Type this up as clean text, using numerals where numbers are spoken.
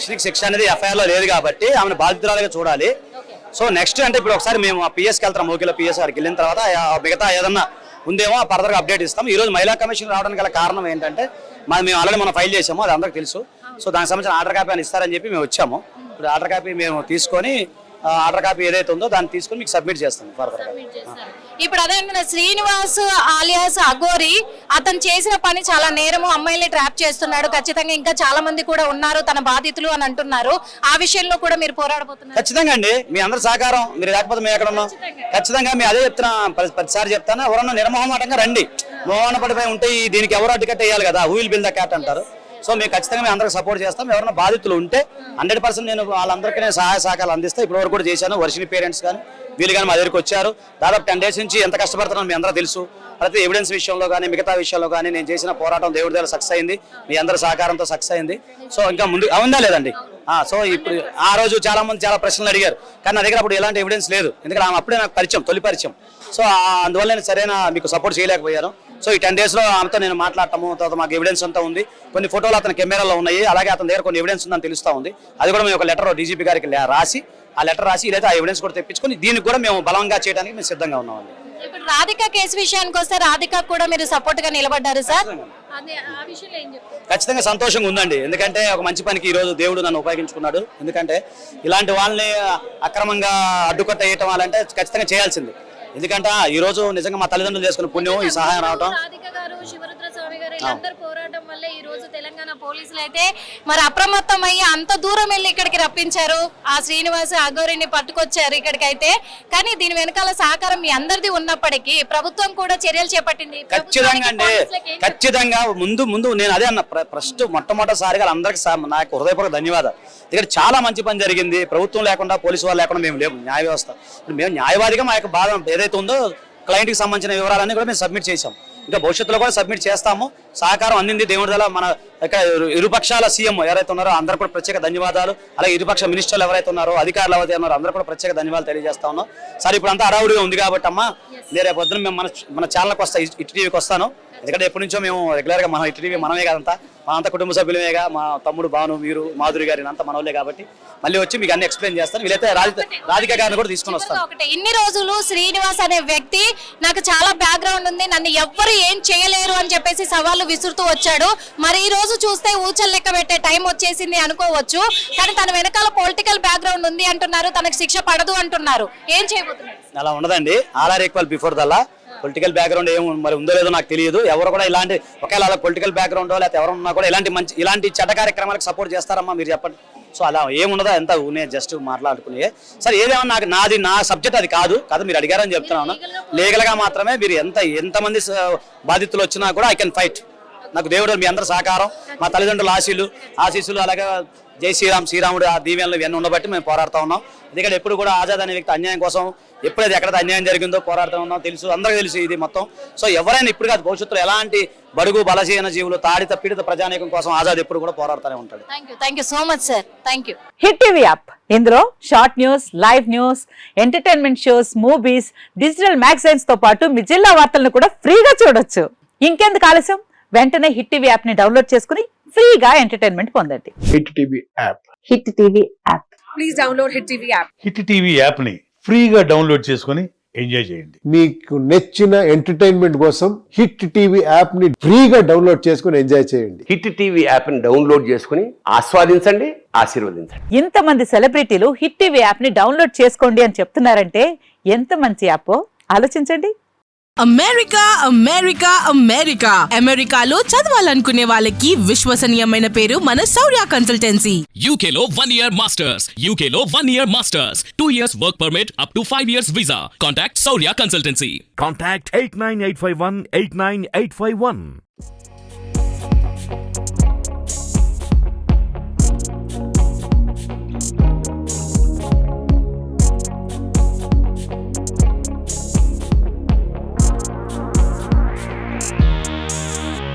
శిక్ష అనేది ఎఫ్ఐఆర్ లో లేదు కాబట్టి ఆమెను బాధితురాలుగా చూడాలి. సో నెక్స్ట్ అంటే ఇప్పుడు ఒకసారి మేము ఆ పిఎస్కి వెళ్తాం, ఓకేలో పిఎస్ గారికి వెళ్ళిన తర్వాత మిగతా ఏదన్నా ఉందేమో ఫర్దర్ గా అప్డేట్ ఇస్తాం. ఈ రోజు మహిళా కమిషన్ రావడానికి గల కారణం ఏంటంటే మేము ఆల్రెడీ మనం ఫైల్ చేసాము, అది అందరికి తెలుసు. సో దానికి సంబంధించిన ఆర్డర్ కాపీ అని ఇస్తారని చెప్పి మేము వచ్చాము. ఇప్పుడు ఆర్డర్ కాపీ మేము తీసుకొని ఆర్డర్ కాపీ ఏదైతే ఉందో దాన్ని తీసుకొని మీకు సబ్మిట్ చేస్తాం ఫర్దర్ గా. ఇప్పుడు అదే శ్రీనివాస్ ఆలియాస్ అఘోరి అతను చేసిన పని చాలా నేరము, అమ్మాయిల్ని ట్రాప్ చేస్తున్నాడు. ఖచ్చితంగా ఇంకా చాలా మంది కూడా ఉన్నారు తన బాధితులు అని అంటున్నారు. ఆ విషయంలో కూడా మీరు పోరాడబోతున్నారు? ఖచ్చితంగా అండి, మీ అందరి సహకారం మీరు లేకపోతే మేము ఎక్కడ ఉన్నాం. ఖచ్చితంగా మీ అదే చెప్తున్నా, ప్రతిసారి చెప్తాను, ఎవరన్నా నిర్మోహమాటంగా రండి. మోహన పడిపోయి ఉంటే దీనికి ఎవరు అడ్డుకట్ట వేయాలి కదా, who will bill the cat అంటారు. సో మేము ఖచ్చితంగా మేము అందరికి సపోర్ట్ చేస్తాం. ఎవరైనా బాధితులు ఉంటే 100% నేను వాళ్ళందరికీ నేను సహాయ సహకారాలు అందిస్తాను. ఇప్పటివరకు కూడా చేశాను. వర్షిని పేరెంట్స్ కానీ వీళ్ళు కానీ మా దగ్గరికి వచ్చారు. దాదాపు 10 days నుంచి ఎంత కష్టపడుతున్నాను మీ అందరూ తెలుసు. ప్రతి ఎవిడెన్స్ విషయంలో కానీ మిగతా విషయంలో కానీ నేను చేసిన పోరాటం దేవుడి దగ్గర సక్సెస్ అయింది, మీ అందరి సహకారంతో సక్సెస్ అయింది. సో ఇంకా ముందు అవుందా లేదండి. సో ఇప్పుడు ఆ రోజు చాలా మంది చాలా ప్రశ్నలు అడిగారు, కానీ నా దగ్గర అప్పుడు ఎలాంటి ఎవిడెన్స్ లేదు. ఎందుకంటే ఆమె అప్పుడే నాకు పరిచయం, తొలి పరిచయం. సో అందువల్ల నేను సరైన మీకు సపోర్ట్ చేయలేకపోయాను. సో ఈ 10 days లో ఆమెతో నేను మాట్లాడటము, తర్వాత మాకు ఎవిడెన్స్ అంతా ఉంది. కొన్ని ఫోటోలు అతని కెమెరాలో ఉన్నాయి, అలాగే అతని దగ్గర కొన్ని ఎవిడెన్స్ ఉందని తెలుస్తూ ఉంది. అది కూడా మేము ఒక లెటర్ డీజీపీ గారికి రాసి ఆ లెటర్ రాసి ఇదైతే ఆ ఎవిడెన్స్ కూడా తెప్పించుకొని దీనికి కూడా మేము బలంగా చేయడానికి మేము సిద్ధంగా ఉన్నామండి. ఇప్పుడు రాధిక కేసు విషయానికి వస్తే రాధిక కూడా మీరు సపోర్ట్ గా నిలబడ్డారు సార్. ఖచ్చితంగా సంతోషంగా ఉందండి. ఎందుకంటే ఒక మంచి పనికి ఈ రోజు దేవుడు నన్ను ఉపయోగించుకున్నాడు. ఎందుకంటే ఇలాంటి వాళ్ళని అక్రమంగా అడ్డుకట్ట వేయటం వాళ్ళంటే ఖచ్చితంగా చేయాల్సింది. ఎందుకంటే ఈ రోజు నిజంగా మా తల్లిదండ్రులు చేసుకున్న పుణ్యం ఈ సహాయం రావటం. పోరాటం వల్ల ఈ రోజు తెలంగాణ పోలీసులు అయితే మరి అప్రమత్తం అయ్యి అంత దూరం వెళ్ళి ఇక్కడికి రప్పించారు. ఆ శ్రీనివాస్ అఘోరిని పట్టుకొచ్చారు ఇక్కడికైతే. కానీ దీని వెనకాల సహకారం మీ అందరిది ఉన్నప్పటికీ ప్రభుత్వం కూడా చర్యలు చేపట్టింది. ఖచ్చితంగా అండి, ఖచ్చితంగా ముందు నేను అదే అన్న, ఫస్ట్ మొట్టమొదటిసారిగా అందరికి నాకు హృదయపూర్వక ధన్యవాదాలు. ఇక్కడ చాలా మంచి పని జరిగింది. ప్రభుత్వం లేకుండా పోలీసు వాళ్ళు లేకుండా మేము లేము, న్యాయ వ్యవస్థ. మేము న్యాయవాదిగా మా యొక్క బాధ ఏదైతే ఉందో క్లయింట్కి సంబంధించిన వివరాలన్నీ కూడా మేము సబ్మిట్ చేసాం. ఇంకా భవిష్యత్తులో కూడా సబ్మిట్ చేస్తాము. సహకారం అందింది దేవుడి దళ. మన ఇక్కడ ఇరుపక్షాల సీఎం ఎవరైతే ఉన్నారో అందరూ కూడా ప్రత్యేక ధన్యవాదాలు. అలాగే ఇరుపక్ష మినిస్టర్లు ఎవరైతే ఉన్నారో, అధికారులు ఎవరైతే ఉన్నారో అందరూ కూడా ప్రత్యేక ధన్యవాదాలు తెలియజేస్తా ఉన్నాం. సరే ఇప్పుడు అంతా హడావుడిగా ఉంది కాబట్టి అమ్మా, నేను రేపు పొద్దున మేము మన ఛానల్కి వస్తాను, ఇటు టీవీకి వస్తాను. ఎందుకంటే ఎప్పటి నుంచో మేము రెగ్యులర్గా మన ఇటు టీవీ మనమే కాదంతా, మా అంతా కుటుంబ సభ్యులమేగా, మా తమ్ముడు భాను, మీరు, మాధురి గారిని అంతా మనోళ్ళే కాబట్టి మళ్ళీ వచ్చి మీకు అన్ని ఎక్స్ప్లెయిన్ చేస్తాను. వీలైతే రాధిక గారిని కూడా తీసుకుని వస్తాను. ఇన్ని రోజులు శ్రీనివాస్ అనే వ్యక్తి నాకు చాలా బ్యాక్గ్రౌండ్ ఉంది, నన్ను ఎవ్వరు ఏం చేయలేరు అని చెప్పేసి సవాళ్ళు విసురుతూ వచ్చాడు. మరి ఈ రోజు చూస్తే ఊచలు లెక్క పెట్టే టైం వచ్చేసింది అనుకోవచ్చు. కానీ తన వెనకాల పొలిటికల్ బ్యాక్గ్రౌండ్ ఉంది అంటున్నారు, తనకు శిక్ష పడదు అంటున్నారు. ఏం చేయబోతున్నారు? అలా ఉండదండి. All are equal before the law. Political background ఏం మరి ఉందో లేదో నాకు తెలియదు. ఎవరు కూడా ఇలాంటి ఒకవేళ అలా పొలిటికల్ బ్యాక్గ్రౌండ్ లేకపోతే ఎవరున్నా కూడా ఇలాంటి చెడ్డ కార్యక్రమాలకు సపోర్ట్ చేస్తారమ్మా మీరు చెప్పండి. సో అలా ఏముండదా, ఎంత జస్ట్ మాట్లాడుకునే. సరే ఏదేమన్నా నాది నా సబ్జెక్ట్ అది కాదు మీరు అడిగారని చెప్తున్నాను. లీగల్ గా మాత్రమే మీరు ఎంతమంది బాధితులు వచ్చినా కూడా ఐ కెన్ ఫైట్. నాకు దేవుడు మీ అందరి సహకారం, మా తల్లిదండ్రుల ఆశీస్సులు అలాగే జై శ్రీరాముడు ఆ దీవెనలు ఇవన్నీ ఉండబట్టి మేము పోరాడుతూ ఉన్నాం. ఎందుకంటే ఎప్పుడు కూడా ఆజాద్ అనే వ్యక్తి అన్యాయం కోసం ఎప్పుడైతే ఎక్కడైతే అన్యాయం జరిగిందో పోరాడుతూ ఉన్నాం. తెలుసు, అందరికీ తెలుసు ఇది మొత్తం. సో ఎవరైనా ఇప్పుడు కాదు, భవిష్యత్తులో ఎలాంటి బడుగు బలహీన జీవులు, తాడిత పీడిత ప్రజానీకం కోసం ఆజాద్ ఎప్పుడు కూడా పోరాడుతూనే ఉంటాడు. Thank you so much sir. Thank you. Hit TV app, ఇందులో short news, live news, entertainment shows, movies, digital magazines తో పాటు మీ జిల్లా వార్తలను కూడా ఫ్రీగా చూడొచ్చు. ఇంకెందుకు ఆలస్యం, వెంటనే హిట్ టీవీ యాప్ ని డౌన్లోడ్ చేసుకుని ఫ్రీగా ఎంటర్టైన్మెంట్ పొందండి. Hit TV app. Hit TV app. Please download hit TV app. Hit TV app ని ఫ్రీగా డౌన్లోడ్ చేసుకుని ఎంజాయ్ చేయండి. మీకు నచ్చిన ఎంటర్టైన్మెంట్ కోసం హిట్ టీవీ యాప్ ని ఫ్రీగా డౌన్లోడ్ చేసుకుని ఎంజాయ్ చేయండి. హిట్ టీవీ యాప్ ని డౌన్లోడ్ చేసుకుని ఆస్వాదించండి, ఆశీర్వదించండి. ఇంతమంది సెలబ్రిటీలు హిట్ టీవీ యాప్ ని డౌన్లోడ్ చేసుకోండి అని చెప్తున్నారంటే ఎంత మంచి యాప్ ఆలోచించండి. అమెరికా అమెరికా అమెరికా అమెరికాలో చదవాలనుకునే వాళ్ళకి విశ్వసనీయమైన పేరు మన శౌర్య కన్సల్టెన్సీ. UK లో 1 year masters, UK లో 1 year masters, 2 years work permit up to 5 years visa. Contact Saurya Consultancy. Contact 89851 89851.